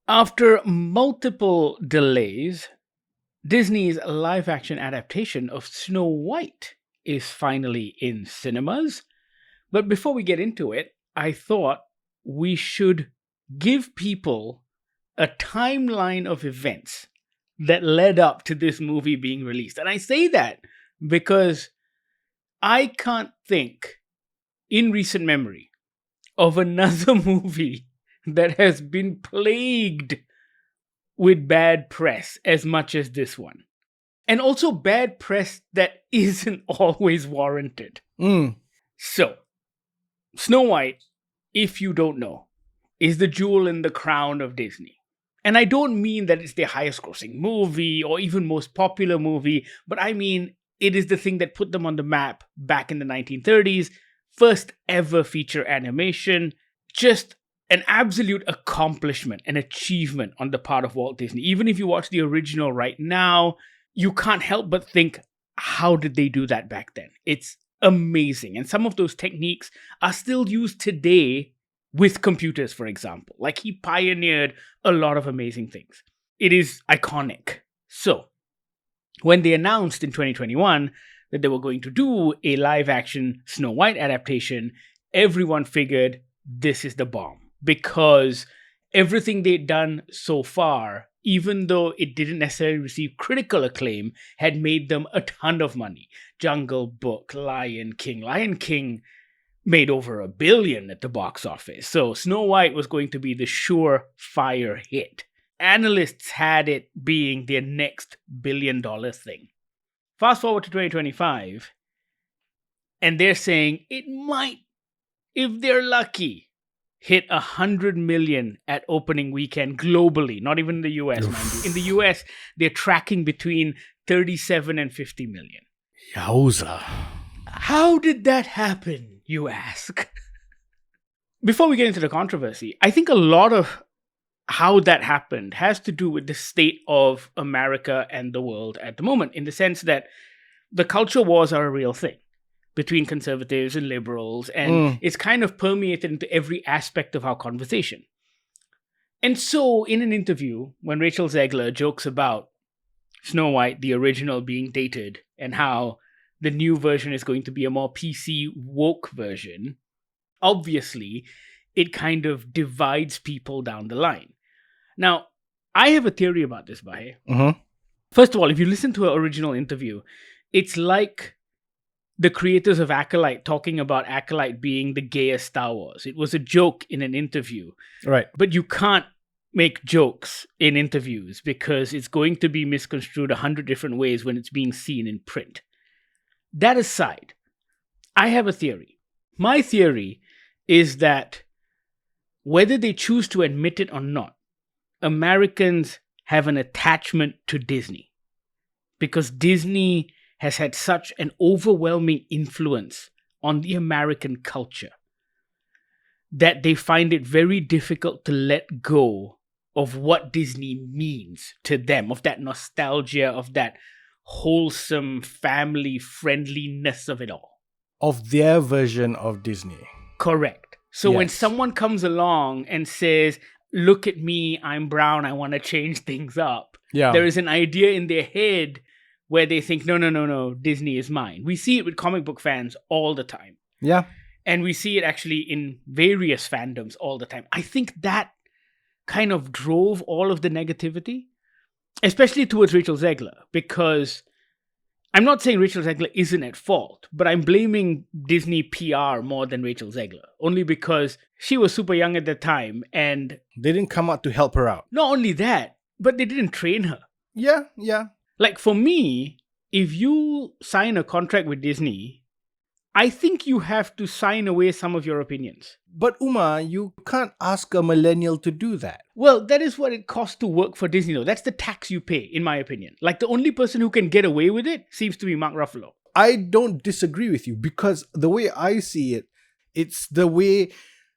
After multiple delays, Disney's live-action adaptation of Snow White is finally in cinemas. But before we get into it, I thought we should give people a timeline of events that led up to this movie being released. And I say that because I can't think in recent memory of another movie that has been plagued with bad press as much as this one. And also bad press that isn't always warranted. So, Snow White, if you don't know, is the jewel in the crown of Disney. And I don't mean that it's their highest grossing movie or even most popular movie, but I mean it is the thing that put them on the map back in the 1930s. First ever feature animation. Just an absolute accomplishment, an achievement on the part of Walt Disney. Even if you watch the original right now, you can't help but think, how did they do that back then? It's amazing. And some of those techniques are still used today with computers, for example. Like, he pioneered a lot of amazing things. It is iconic. So, when they announced in 2021 that they were going to do a live-action Snow White adaptation, everyone figured this is the bomb. Because everything they'd done so far, even though it didn't necessarily receive critical acclaim, had made them a ton of money. Jungle Book, Lion King. Lion King made over $1 billion at the box office. So Snow White was going to be the surefire hit. Analysts had it being their next $1 billion thing. Fast forward to 2025, and they're saying it might, if they're lucky, hit 100 million at opening weekend globally, not even in the US, mind you. In the US, they're tracking between 37 and 50 million. Yowza. How did that happen, you ask? Before we get into the controversy, I think a lot of how that happened has to do with the state of America and the world at the moment, in the sense that the culture wars are a real thing between conservatives and liberals, and it's kind of permeated into every aspect of our conversation. And so, in an interview, when Rachel Zegler jokes about Snow White, the original, being dated, and how the new version is going to be a more PC woke version, obviously, it kind of divides people down the line. Now, I have a theory about this, Bahir. First of all, if you listen to her original interview, it's like the creators of Acolyte talking about Acolyte being the gayest Star Wars. It was a joke in an interview. Right. But you can't make jokes in interviews because it's going to be misconstrued 100 different ways when it's being seen in print. That aside, I have a theory. My theory is that whether they choose to admit it or not, Americans have an attachment to Disney. Because Disney has had such an overwhelming influence on the American culture that they find it very difficult to let go of what Disney means to them, of that nostalgia, of that wholesome family friendliness of it all. Of their version of Disney. Correct. So when Yes. someone comes along and says, look at me, I'm brown, I want to change things up, there is an idea in their head where they think, no, Disney is mine. We see it with comic book fans all the time. Yeah. And we see it actually in various fandoms all the time. I think that kind of drove all of the negativity, especially towards Rachel Zegler, because I'm not saying Rachel Zegler isn't at fault, but I'm blaming Disney PR more than Rachel Zegler, only because she was super young at the time, and They didn't come out to help her out. not only that, but they didn't train her. Yeah. Like, for me, if you sign a contract with Disney, I think you have to sign away some of your opinions. But Uma, you can't ask a millennial to do that. Well, that is what it costs to work for Disney, though. That's the tax you pay, in my opinion. Like, the only person who can get away with it seems to be Mark Ruffalo. I don't disagree with you, because the way I see it, it's the way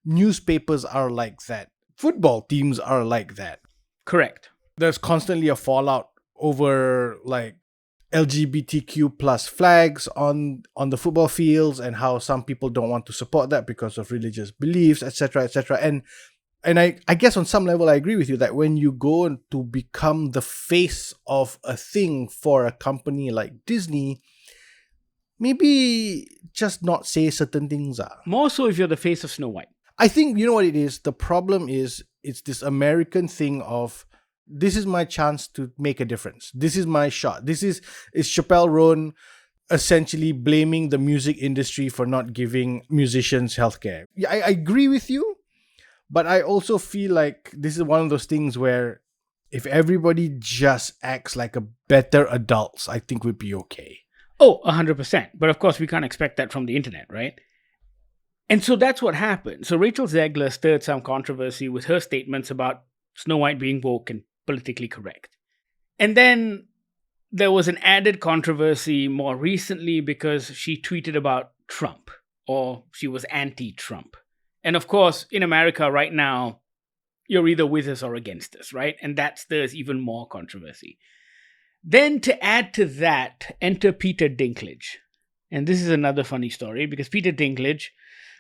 newspapers are like that. Football teams are like that. Correct. There's constantly a fallout over like LGBTQ plus flags on the football fields, and how some people don't want to support that because of religious beliefs, etc., etc. And And I guess on some level I agree with you that when you go to become the face of a thing for a company like Disney, maybe just not say certain things. More so if you're the face of Snow White. I think you know what it is. The problem is it's this American thing of this is my chance to make a difference. This is my shot. This is Chappelle Roan essentially blaming the music industry for not giving musicians healthcare. Yeah, I agree with you, but I also feel like this is one of those things where if everybody just acts like a better adults, I think we'd be okay. Oh, 100%. But of course, we can't expect that from the internet, right? And so that's what happened. So Rachel Zegler stirred some controversy with her statements about Snow White being woke and politically correct. And then there was an added controversy more recently because she tweeted about Trump, or she was anti-Trump. And of course, in America right now, you're either with us or against us, right? And that stirs even more controversy. Then to add to that, enter Peter Dinklage. And this is another funny story because Peter Dinklage,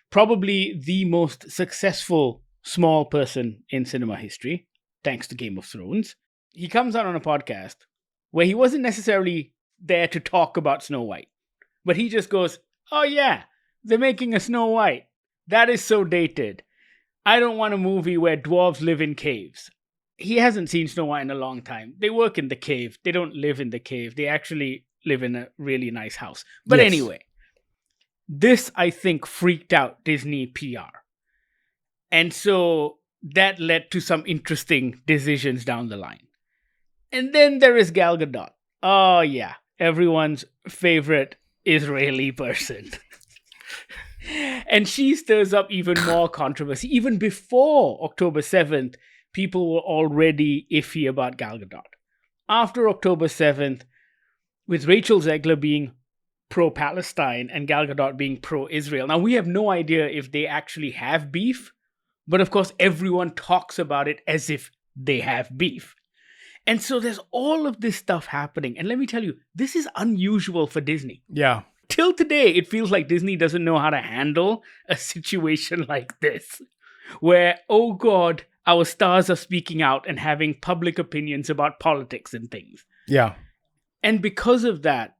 probably the most successful small person in cinema history, thanks to Game of Thrones, he comes out on a podcast where he wasn't necessarily there to talk about Snow White, but he just goes, "Oh yeah, they're making a Snow White. That is so dated. I don't want a movie where dwarves live in caves." He hasn't seen Snow White in a long time. They work in the cave. They don't live in the cave. They actually live in a really nice house. But Yes. anyway, this, I think, freaked out Disney PR. And so that led to some interesting decisions down the line. And then there is Gal Gadot. Oh, yeah. Everyone's favorite Israeli person. And she stirs up even more controversy. Even before October 7th, people were already iffy about Gal Gadot. After October 7th, with Rachel Zegler being pro-Palestine and Gal Gadot being pro-Israel. Now, we have no idea if they actually have beef, but of course, everyone talks about it as if they have beef. And so there's all of this stuff happening. And let me tell you, this is unusual for Disney. Yeah. Till today, it feels like Disney doesn't know how to handle a situation like this, where, oh God, our stars are speaking out and having public opinions about politics and things. Yeah. And because of that,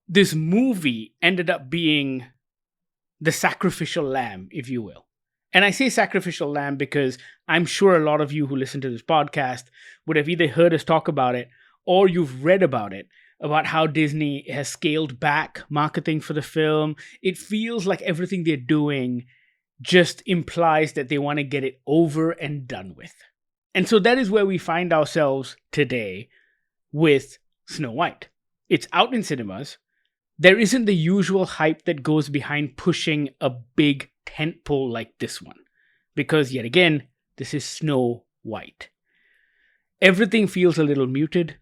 this movie ended up being the sacrificial lamb, if you will. And I say sacrificial lamb because I'm sure a lot of you who listen to this podcast would have either heard us talk about it or you've read about it, about how Disney has scaled back marketing for the film. It feels like everything they're doing just implies that they want to get it over and done with. And so that is where we find ourselves today with Snow White. It's out in cinemas. There isn't the usual hype that goes behind pushing a big tentpole like this one. Because yet again, this is Snow White. Everything feels a little muted.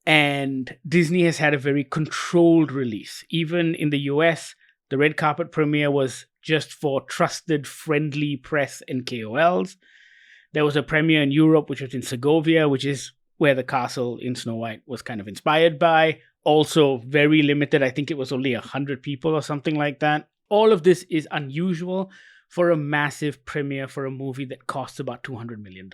And Disney has had a very controlled release. Even in the US, the red carpet premiere was just for trusted, friendly press and KOLs. There was a premiere in Europe, which was in Segovia, which is where the castle in Snow White was kind of inspired by. Also very limited. I think it was only 100 people or something like that. All of this is unusual for a massive premiere for a movie that costs about $200 million.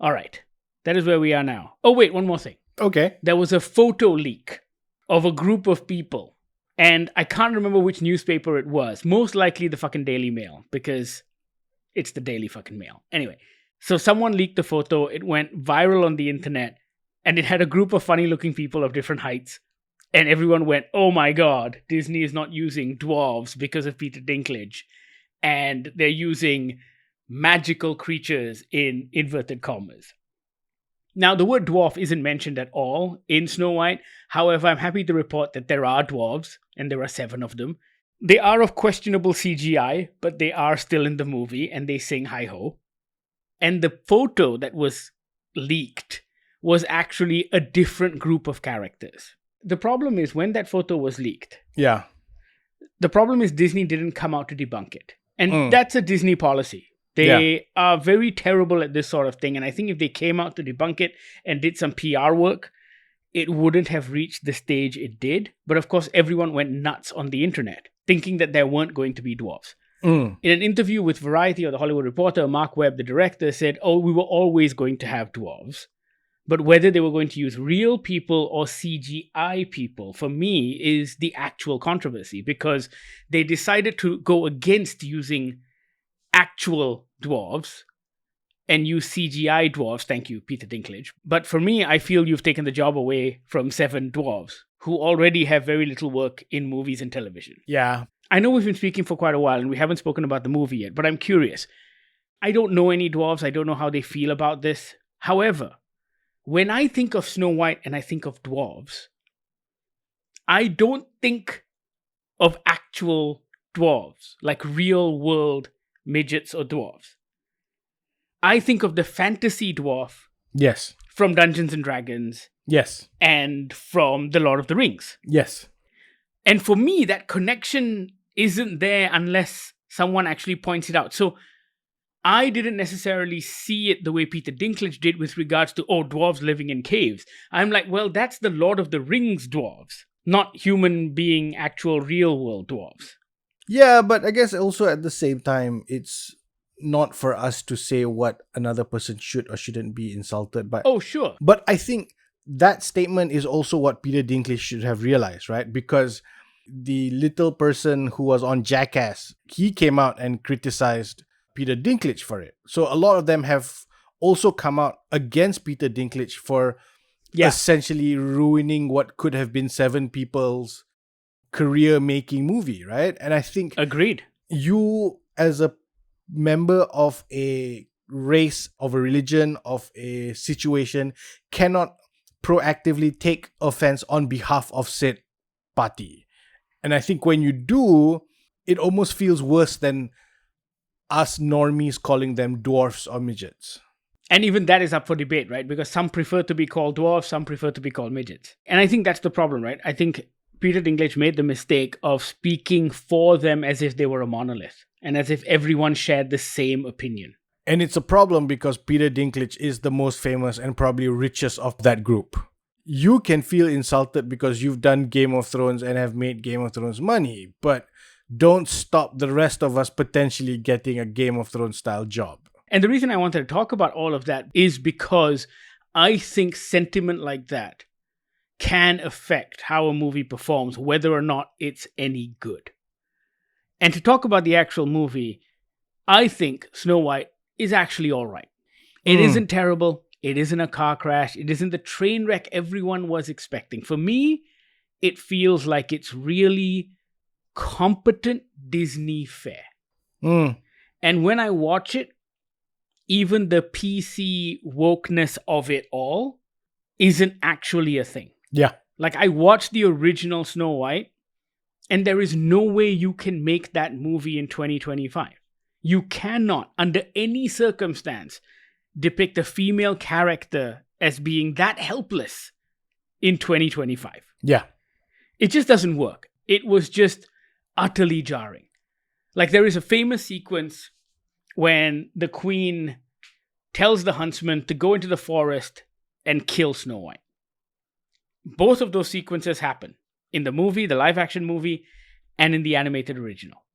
All right. That is where we are now. Oh, wait, one more thing. Okay. There was a photo leak of a group of people. And I can't remember which newspaper it was. Most likely the fucking Daily Mail, because it's the Daily fucking Mail. Anyway, so someone leaked the photo. It went viral on the internet. And it had a group of funny-looking people of different heights. And everyone went, oh my God, Disney is not using dwarves because of Peter Dinklage. And they're using magical creatures in inverted commas. Now, the word dwarf isn't mentioned at all in Snow White. However, I'm happy to report that there are dwarves, and there are 7 of them. They are of questionable CGI, but they are still in the movie, and they sing hi-ho. And the photo that was leaked was actually a different group of characters. The problem is, when that photo was leaked, Yeah. the problem is Disney didn't come out to debunk it. And that's a Disney policy. They are very terrible at this sort of thing. And I think if they came out to debunk it and did some PR work, it wouldn't have reached the stage it did. But of course, everyone went nuts on the internet, thinking that there weren't going to be dwarves. Mm. In an interview with Variety or The Hollywood Reporter, Mark Webb, the director, said, "Oh, we were always going to have dwarves. But whether they were going to use real people or CGI people, for me, is the actual controversy, because they decided to go against using actual dwarves and use CGI dwarves." Thank you, Peter Dinklage. But for me, I feel you've taken the job away from 7 dwarves who already have very little work in movies and television. Yeah. I know we've been speaking for quite a while and we haven't spoken about the movie yet, but I'm curious. I don't know any dwarves. I don't know how they feel about this. However, when I think of Snow White and I think of dwarves, I don't think of actual dwarves, like real world midgets or dwarves. I think of the fantasy dwarf Yes. from Dungeons and Dragons Yes. and from The Lord of the Rings. Yes. And for me, that connection isn't there unless someone actually points it out. So I didn't necessarily see it the way Peter Dinklage did with regards to, oh, dwarves living in caves. I'm like, well, that's the Lord of the Rings dwarves, not human being actual real world dwarves. Yeah, but I guess also at the same time, it's not for us to say what another person should or shouldn't be insulted by. Oh, sure. But I think that statement is also what Peter Dinklage should have realized, right? Because the little person who was on Jackass, he came out and criticized Peter Dinklage for it. So a lot of them have also come out against Peter Dinklage for essentially ruining what could have been 7 people's career-making movie, right? And I think Agreed. you, as a member of a race, of a religion, of a situation, cannot proactively take offense on behalf of said party. And I think when you do, it almost feels worse than us normies calling them dwarfs or midgets. And even that is up for debate, right? Because some prefer to be called dwarfs, some prefer to be called midgets. And I think that's the problem, right? I think Peter Dinklage made the mistake of speaking for them as if they were a monolith and as if everyone shared the same opinion. And it's a problem because Peter Dinklage is the most famous and probably richest of that group. You can feel insulted because you've done Game of Thrones and have made Game of Thrones money, but don't stop the rest of us potentially getting a Game of Thrones style job. And the reason I wanted to talk about all of that is because I think sentiment like that can affect how a movie performs, whether or not it's any good. And to talk about the actual movie, I think Snow White is actually all right. It isn't terrible. It isn't a car crash. It isn't the train wreck everyone was expecting. For me, it feels like it's really competent Disney fare. And when I watch it, even the PC wokeness of it all isn't actually a thing. Yeah. Like, I watched the original Snow White, and there is no way you can make that movie in 2025. You cannot, under any circumstance, depict a female character as being that helpless in 2025. Yeah. It just doesn't work. It was just utterly jarring. Like, there is a famous sequence when the queen tells the huntsman to go into the forest and kill Snow White. Both of those sequences happen in the movie, the live action movie, and in the animated original.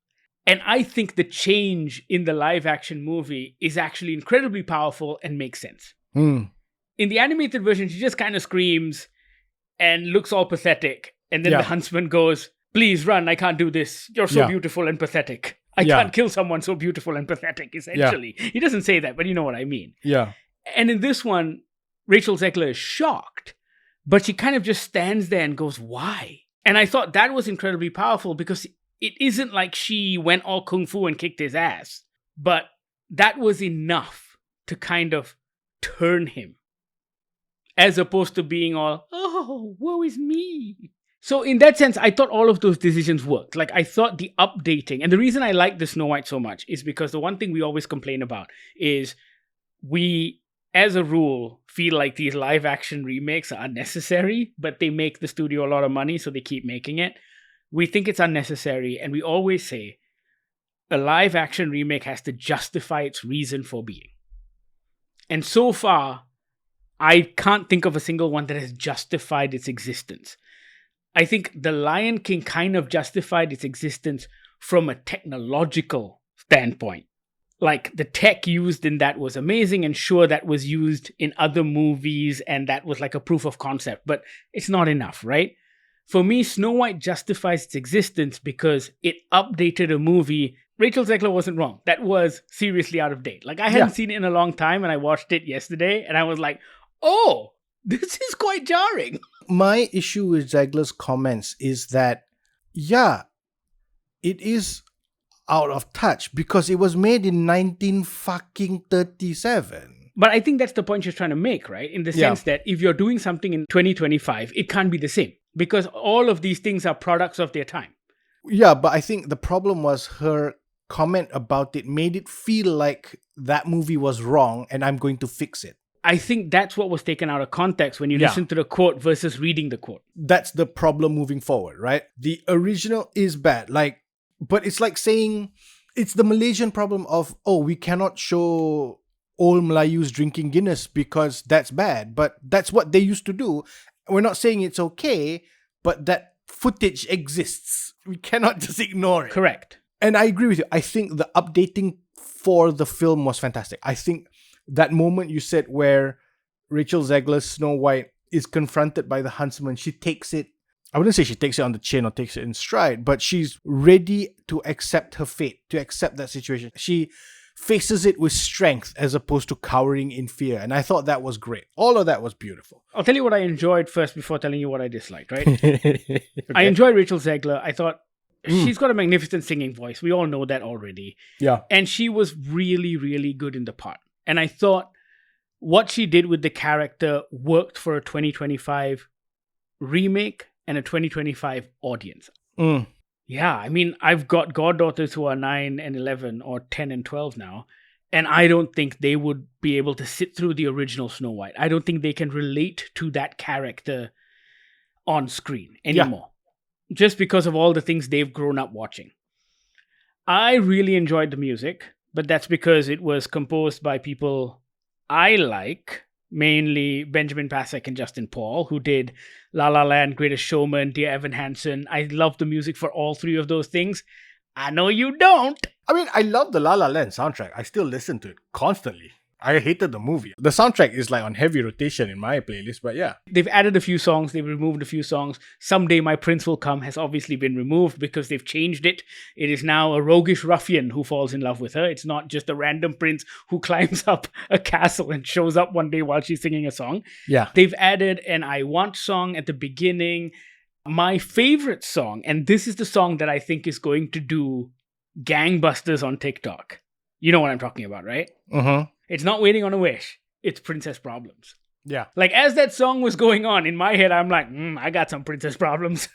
And I think the change in the live action movie is actually incredibly powerful and makes sense. In the animated version, she just kind of screams and looks all pathetic. And then the huntsman goes, "Please run, I can't do this. You're so beautiful and pathetic. I can't kill someone so beautiful and pathetic," essentially. He doesn't say that, but you know what I mean. Yeah. And in this one, Rachel Zegler is shocked, but she kind of just stands there and goes, "Why?" And I thought that was incredibly powerful because it isn't like she went all kung fu and kicked his ass, but that was enough to kind of turn him, as opposed to being all, "Oh, woe is me." So in that sense, I thought all of those decisions worked. Like, I thought the updating, and the reason I like the Snow White so much is because the one thing we always complain about is we, as a rule, feel like these live action remakes are unnecessary, but they make the studio a lot of money, so they keep making it. We think it's unnecessary, and we always say a live action remake has to justify its reason for being. And so far, I can't think of a single one that has justified its existence. I think The Lion King kind of justified its existence from a technological standpoint. Like the tech used in that was amazing, and sure, that was used in other movies and that was like a proof of concept, but it's not enough, right? For me, Snow White justifies its existence because it updated a movie. Rachel Zegler wasn't wrong. That was seriously out of date. Like I hadn't seen it in a long time and I watched it yesterday and I was like, oh, this is quite jarring. My issue with Zegler's comments is that, yeah, it is out of touch because it was made in 1937. But I think that's the point she's trying to make, right? In the sense that if you're doing something in 2025, it can't be the same because all of these things are products of their time. Yeah, but I think the problem was her comment about it made it feel like that movie was wrong and I'm going to fix it. I think that's what was taken out of context when you listen to the quote versus reading the quote. That's the problem moving forward, right? The original is bad. But it's like saying it's the Malaysian problem of, oh, we cannot show old Melayus drinking Guinness because that's bad. But that's what they used to do. We're not saying it's okay, but that footage exists. We cannot just ignore it. Correct. And I agree with you. I think the updating for the film was fantastic. I think that moment you said where Rachel Zegler's Snow White is confronted by the huntsman, she takes it, I wouldn't say she takes it on the chin or takes it in stride, but she's ready to accept her fate, to accept that situation. She faces it with strength as opposed to cowering in fear. And I thought that was great. All of that was beautiful. I'll tell you what I enjoyed first before telling you what I disliked, right? Okay. I enjoyed Rachel Zegler. I thought she's got a magnificent singing voice. We all know that already. Yeah. And she was really, really good in the part. And I thought what she did with the character worked for a 2025 remake and a 2025 audience. Yeah, I mean, I've got goddaughters who are 9 and 11 or 10 and 12 now, and I don't think they would be able to sit through the original Snow White. I don't think they can relate to that character on screen anymore, just because of all the things they've grown up watching. I really enjoyed the music, but that's because it was composed by people I like, mainly Benjamin Pasek and Justin Paul, who did La La Land, Greatest Showman, Dear Evan Hansen. I love the music for all three of those things. I know you don't. I mean, I love the La La Land soundtrack. I still listen to it constantly. I hated the movie. The soundtrack is like on heavy rotation in my playlist, but yeah. They've added a few songs, they've removed a few songs. Someday My Prince Will Come has obviously been removed because they've changed it. It is now a roguish ruffian who falls in love with her. It's not just a random prince who climbs up a castle and shows up one day while she's singing a song. Yeah. They've added an I Want song at the beginning. My favorite song, and this is the song that I think is going to do gangbusters on TikTok. You know what I'm talking about, right? Mm-hmm. It's not Waiting on a Wish. It's Princess Problems. Yeah. Like, as that song was going on, in my head, I'm like, I got some princess problems.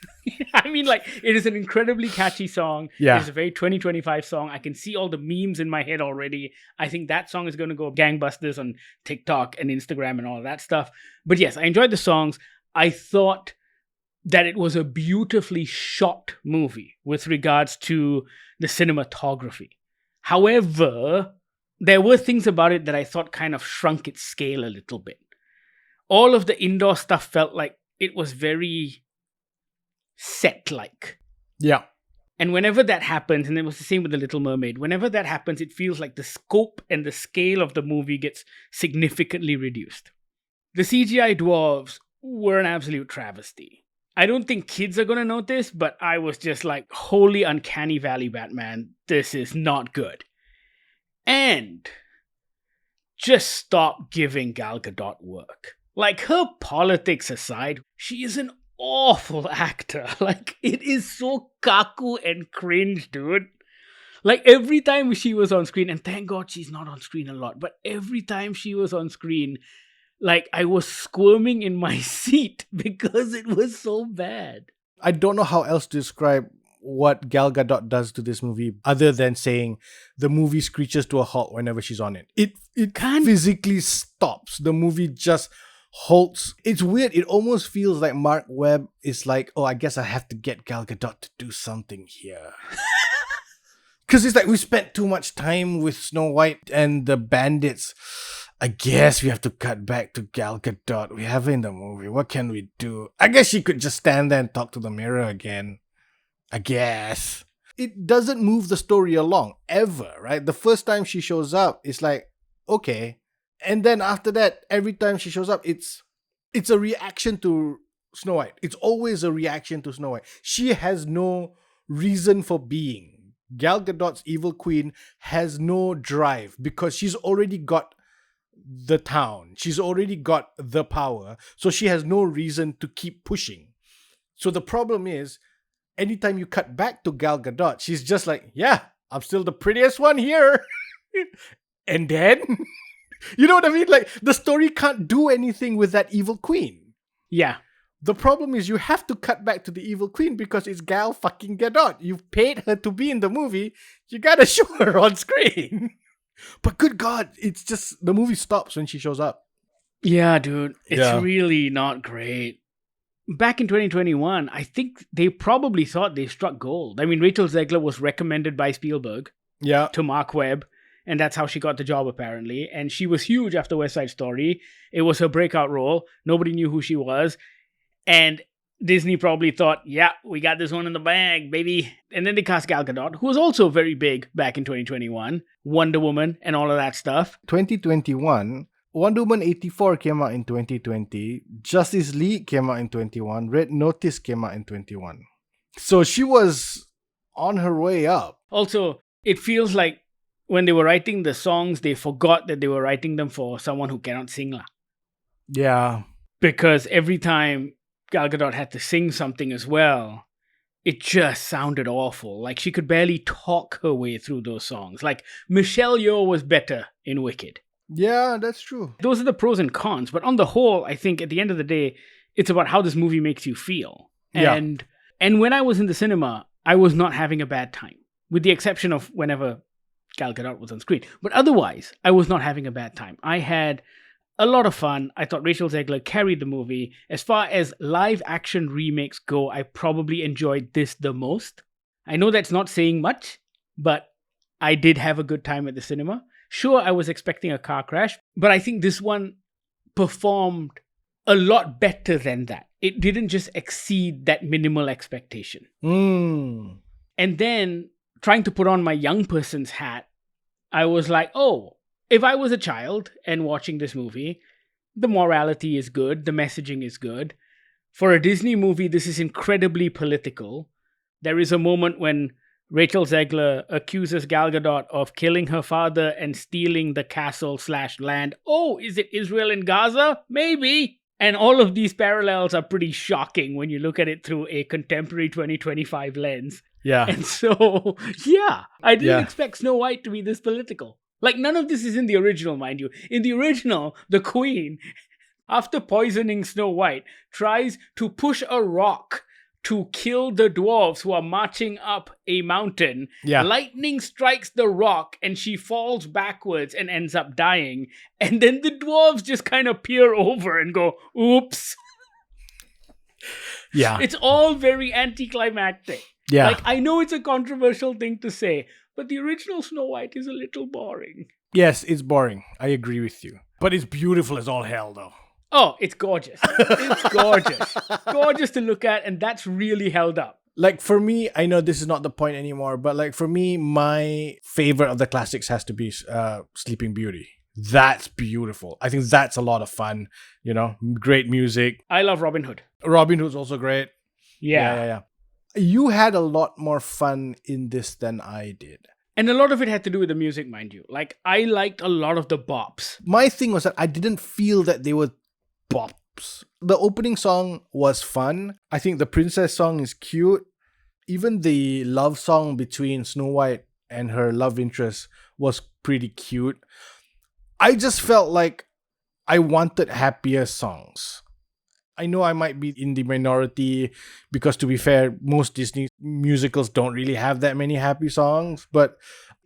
I mean, like, it is an incredibly catchy song. Yeah. It's a very 2025 song. I can see all the memes in my head already. I think that song is going to go gangbusters on TikTok and Instagram and all of that stuff. But yes, I enjoyed the songs. I thought that it was a beautifully shot movie with regards to the cinematography. However, there were things about it that I thought kind of shrunk its scale a little bit. All of the indoor stuff felt like it was very set-like. Yeah. And whenever that happens, and it was the same with The Little Mermaid, whenever that happens, it feels like the scope and the scale of the movie gets significantly reduced. The CGI dwarves were an absolute travesty. I don't think kids are going to notice, but I was just like, holy uncanny valley, Batman. This is not good. And just stop giving Gal Gadot work. Like, her politics aside, she is an awful actor. Like, it is so kaku and cringe, dude. Like, every time she was on screen, and thank God she's not on screen a lot, but every time she was on screen, like, I was squirming in my seat because it was so bad. I don't know how else to describe what Gal Gadot does to this movie other than saying the movie screeches to a halt whenever she's on it. It can't physically stops. The movie just halts. It's weird. It almost feels like Mark Webb is like, oh, I guess I have to get Gal Gadot to do something here. Because it's like we spent too much time with Snow White and the bandits. I guess we have to cut back to Gal Gadot. We have her in the movie. What can we do? I guess she could just stand there and talk to the mirror again. I guess. it doesn't move the story along ever, right? The first time she shows up, it's like, okay. And then after that, every time she shows up, it's a reaction to Snow White. It's always a reaction to Snow White. She has no reason for being. Gal Gadot's Evil Queen has no drive because she's already got the town. She's already got the power. So she has no reason to keep pushing. So the problem is, anytime you cut back to Gal Gadot, she's just like, yeah, I'm still the prettiest one here. And then, you know what I mean? Like, the story can't do anything with that Evil Queen. Yeah. The problem is you have to cut back to the Evil Queen because it's Gal fucking Gadot. You've paid her to be in the movie. You gotta show her on screen. But good God, it's just, the movie stops when she shows up. Yeah, dude. It's Yeah. really not great. Back in 2021, I think they probably thought they struck gold. I mean, Rachel Zegler was recommended by Spielberg Yeah. to Mark Webb, and that's how she got the job, apparently. And she was huge after West Side Story. It was her breakout role. Nobody knew who she was. And Disney probably thought, yeah, we got this one in the bag, baby. And then they cast Gal Gadot, who was also very big back in 2021. Wonder Woman and all of that stuff. 2021, Wonder Woman 84 came out in 2020. Justice League came out in 21. Red Notice came out in 21. So she was on her way up. Also, it feels like when they were writing the songs, they forgot that they were writing them for someone who cannot sing. Yeah. Because every time Gal Gadot had to sing something as well, it just sounded awful. Like she could barely talk her way through those songs. Like Michelle Yeoh was better in Wicked. Yeah, that's true. Those are the pros and cons. But on the whole, I think at the end of the day, it's about how this movie makes you feel. Yeah. And when I was in the cinema, I was not having a bad time. With the exception of whenever Gal Gadot was on screen. But otherwise, I was not having a bad time. I had a lot of fun. I thought Rachel Zegler carried the movie. As far as live action remakes go, I probably enjoyed this the most. I know that's not saying much, but I did have a good time at the cinema. Sure, I was expecting a car crash, but I think this one performed a lot better than that. It didn't just exceed that minimal expectation. Mm. And then, trying to put on my young person's hat, I was like, oh, if I was a child and watching this movie, the morality is good, the messaging is good. For a Disney movie, this is incredibly political. There is a moment when Rachel Zegler accuses Gal Gadot of killing her father and stealing the castle/land. Oh, is it Israel and Gaza? Maybe. And all of these parallels are pretty shocking when you look at it through a contemporary 2025 lens. Yeah. And so, yeah, I didn't Yeah. expect Snow White to be this political. Like, none of this is in the original, mind you. In the original, the queen, after poisoning Snow White, tries to push a rock to kill the dwarves who are marching up a mountain. Yeah. Lightning strikes the rock and she falls backwards and ends up dying. And then the dwarves just kind of peer over and go, oops. Yeah. It's all very anticlimactic. Yeah. Like, I know it's a controversial thing to say, but the original Snow White is a little boring. Yes, it's boring. I agree with you. But it's beautiful as all hell, though. Oh, it's gorgeous. It's gorgeous. Gorgeous to look at, and that's really held up. Like, for me, I know this is not the point anymore, but like, for me, my favorite of the classics has to be Sleeping Beauty. That's beautiful. I think that's a lot of fun. You know, great music. I love Robin Hood. Robin Hood's also great. Yeah. Yeah. You had a lot more fun in this than I did. And a lot of it had to do with the music, mind you. Like, I liked a lot of the bops. My thing was that I didn't feel that they were bops. The opening song was fun. I think the princess song is cute. Even the love song between Snow White and her love interest was pretty cute. I just felt like I wanted happier songs. I know I might be in the minority because, to be fair, most Disney musicals don't really have that many happy songs, but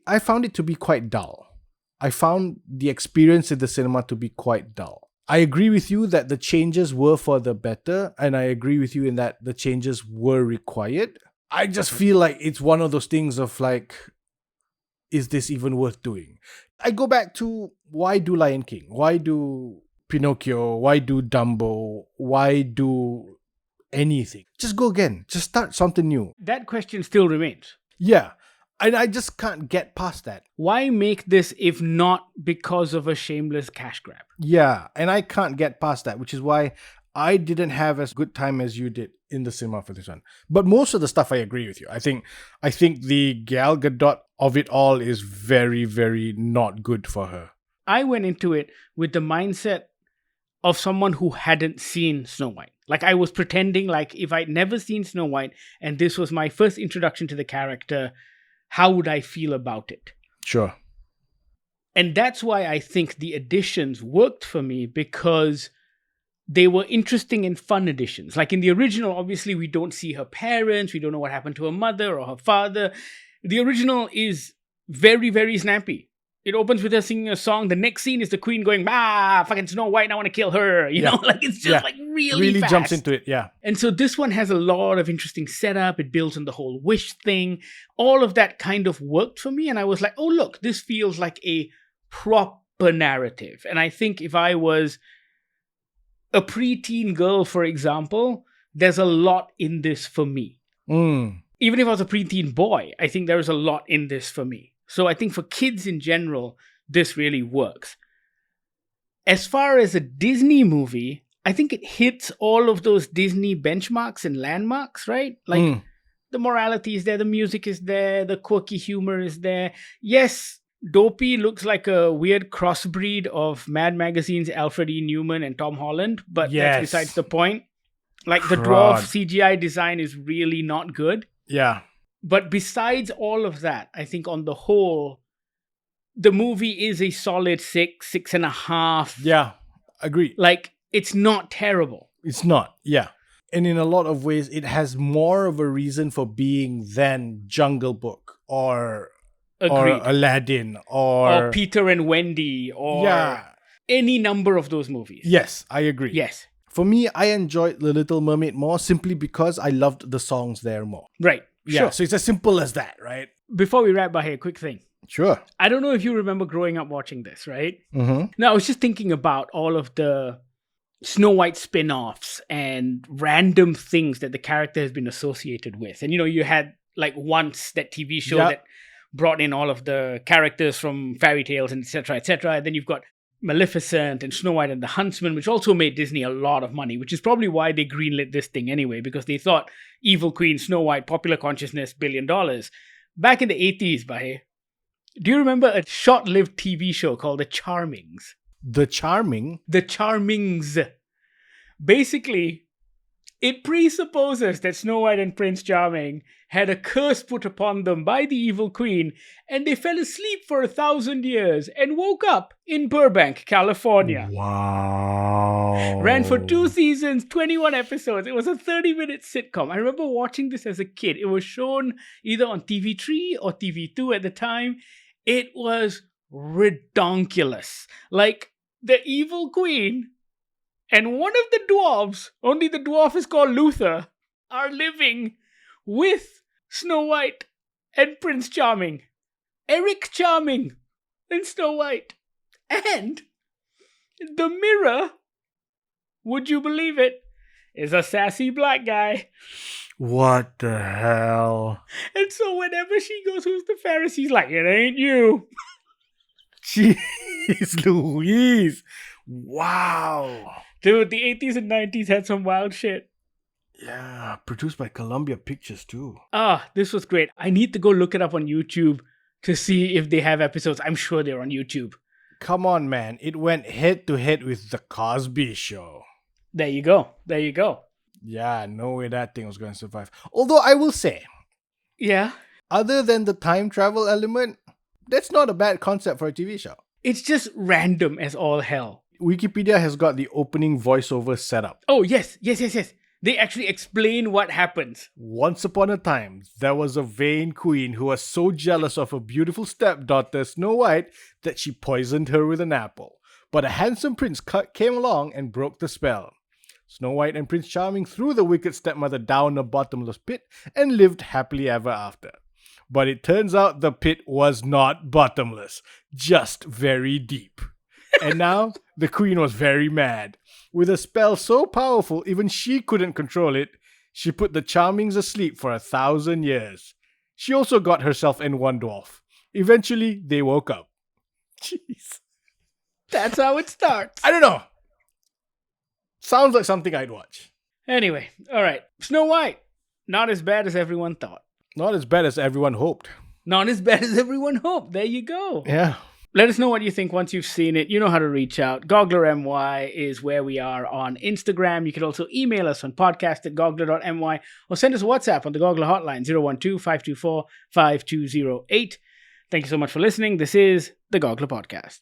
I found it to be quite dull. I found the experience in the cinema to be quite dull. I agree with you that the changes were for the better, and I agree with you in that the changes were required. I just feel like it's one of those things of like, is this even worth doing? I go back to, why do Lion King? Why do Pinocchio? Why do Dumbo? Why do anything? Just go again. Just start something new. That question still remains. Yeah. And I just can't get past that. Why make this if not because of a shameless cash grab? Yeah. And I can't get past that, which is why I didn't have as good time as you did in the cinema for this one. But most of the stuff I agree with you. I think the Gal Gadot of it all is very, very not good for her. I went into it with the mindset of someone who hadn't seen Snow White. Like I was pretending like if I'd never seen Snow White and this was my first introduction to the character, how would I feel about it? Sure. And that's why I think the additions worked for me, because they were interesting and fun additions. Like in the original, obviously, we don't see her parents. We don't know what happened to her mother or her father. The original is very, very snappy. It opens with her singing a song. The next scene is the queen going, fucking Snow White, I want to kill her. You know, like it's just like really fast. Jumps into it, yeah. And so this one has a lot of interesting setup. It builds on the whole wish thing. All of that kind of worked for me. And I was like, oh, look, this feels like a proper narrative. And I think if I was a preteen girl, for example, there's a lot in this for me. Even if I was a preteen boy, I think there is a lot in this for me. So I think for kids in general, this really works. As far as a Disney movie, I think it hits all of those Disney benchmarks and landmarks, right? Like the morality is there, the music is there, the quirky humor is there. Yes, Dopey looks like a weird crossbreed of Mad Magazine's Alfred E. Newman and Tom Holland, but that's besides the point. Like the dwarf CGI design is really not good. Yeah. But besides all of that, I think on the whole, the movie is a solid 6.5. Yeah, agree. Like, it's not terrible. It's not, yeah. And in a lot of ways, it has more of a reason for being than Jungle Book or Aladdin or Peter and Wendy or any number of those movies. Yes, I agree. Yes. For me, I enjoyed The Little Mermaid more simply because I loved the songs there more. Right. Yeah, so it's as simple as that, right? Before we wrap by here, quick thing. Sure. I don't know if you remember growing up watching this, right? Mm-hmm. Now, I was just thinking about all of the Snow White spin-offs and random things that the character has been associated with. And, you know, you had, like, Once, that TV show that brought in all of the characters from fairy tales and et cetera, et cetera. And then you've got Maleficent and Snow White and the Huntsman, which also made Disney a lot of money, which is probably why they greenlit this thing anyway, because they thought evil queen, Snow White, popular consciousness, $1 billion. Back in the 80s, Bahir, do you remember a short-lived TV show called The Charmings? The Charming? The Charmings. Basically, it presupposes that Snow White and Prince Charming had a curse put upon them by the evil queen, and they fell asleep for 1,000 years and woke up in Burbank, California. Wow. Ran for 2 seasons, 21 episodes. It was a 30-minute sitcom. I remember watching this as a kid. It was shown either on TV3 or TV2 at the time. It was redonkulous. Like, the evil queen and one of the dwarves, only the dwarf is called Luther, are living with Snow White and Prince Charming. Eric Charming and Snow White. And the mirror, would you believe it, is a sassy black guy. What the hell? And so whenever she goes, who's the Pharisee? He's like, it ain't you. Jeez Louise. Wow. Dude, the 80s and 90s had some wild shit. Yeah, produced by Columbia Pictures too. This was great. I need to go look it up on YouTube to see if they have episodes. I'm sure they're on YouTube. Come on, man. It went head to head with The Cosby Show. There you go. There you go. Yeah, no way that thing was going to survive. Although I will say, yeah, other than the time travel element, that's not a bad concept for a TV show. It's just random as all hell. Wikipedia has got the opening voiceover set up. Oh, yes. They actually explain what happens. Once upon a time, there was a vain queen who was so jealous of her beautiful stepdaughter, Snow White, that she poisoned her with an apple. But a handsome prince came along and broke the spell. Snow White and Prince Charming threw the wicked stepmother down a bottomless pit and lived happily ever after. But it turns out the pit was not bottomless, just very deep. And now, the queen was very mad. With a spell so powerful, even she couldn't control it, she put the Charmings asleep for 1,000 years. She also got herself and one dwarf. Eventually, they woke up. Jeez. That's how it starts. I don't know. Sounds like something I'd watch. Anyway, all right. Snow White. Not as bad as everyone thought. Not as bad as everyone hoped. Not as bad as everyone hoped. There you go. Yeah. Let us know what you think once you've seen it. You know how to reach out. Goggler MY is where we are on Instagram. You can also email us on podcast@goggler.my or send us a WhatsApp on the Goggler hotline 012-524-5208. Thank you so much for listening. This is the Goggler Podcast.